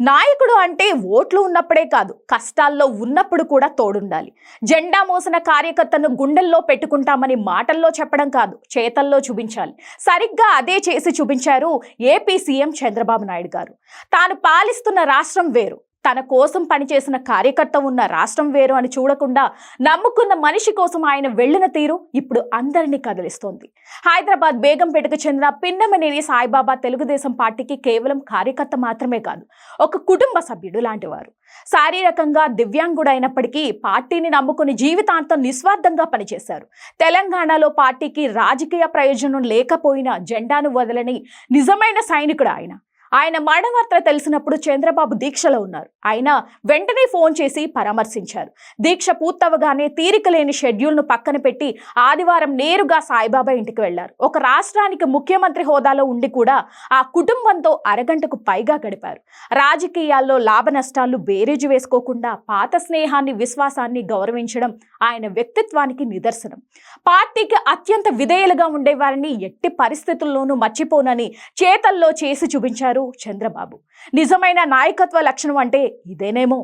నాయకుడు అంటే ఓట్లు ఉన్నప్పుడే కాదు, కష్టాల్లో ఉన్నప్పుడు కూడా తోడుండాలి. జెండా మోసిన కార్యకర్తను గుండెల్లో పెట్టుకుంటామని మాటల్లో చెప్పడం కాదు, చేతల్లో చూపించాలి. సరిగ్గా అదే చేసి చూపించారు ఏపీ సీఎం చంద్రబాబు నాయుడు గారు. తాను పాలిస్తున్న రాష్ట్రం వేరు, తన కోసం పనిచేసిన కార్యకర్త ఉన్న రాష్ట్రం వేరు అని చూడకుండా నమ్ముకున్న మనిషి కోసం ఆయన వెళ్లిన తీరు ఇప్పుడు అందరినీ కదిలిస్తోంది. హైదరాబాద్ బేగంపేటకు చెందిన పిన్నమనేని సాయిబాబా తెలుగుదేశం పార్టీకి కేవలం కార్యకర్త మాత్రమే కాదు, ఒక కుటుంబ సభ్యుడు లాంటివారు. శారీరకంగా దివ్యాంగుడైనప్పటికీ పార్టీని నమ్ముకుని జీవితాంతం నిస్వార్థంగా పనిచేశారు. తెలంగాణలో పార్టీకి రాజకీయ ప్రయోజనం లేకపోయినా జెండాను వదలని నిజమైన సైనికుడు ఆయన. ఆయన మరణవార్త తెలిసినప్పుడు చంద్రబాబు దీక్షలో ఉన్నారు. ఆయన వెంటనే ఫోన్ చేసి పరామర్శించారు. దీక్ష పూర్తవగానే తీరిక లేని షెడ్యూల్ను పక్కన పెట్టి ఆదివారం నేరుగా సాయిబాబా ఇంటికి వెళ్లారు. ఒక రాష్ట్రానికి ముఖ్యమంత్రి హోదాలో ఉండి కూడా ఆ కుటుంబంతో అరగంటకు పైగా గడిపారు. రాజకీయాల్లో లాభ నష్టాలు బేరీజు వేసుకోకుండా పాత స్నేహాన్ని, విశ్వాసాన్ని గౌరవించడం ఆయన వ్యక్తిత్వానికి నిదర్శనం. పార్టీకి అత్యంత విధేయులుగా ఉండేవారిని ఎట్టి పరిస్థితుల్లోనూ మర్చిపోనని చేతల్లో చేసి చూపించారు చంద్రబాబు. నిజమైన నాయకత్వ లక్షణం అంటే ఇదేనేమో.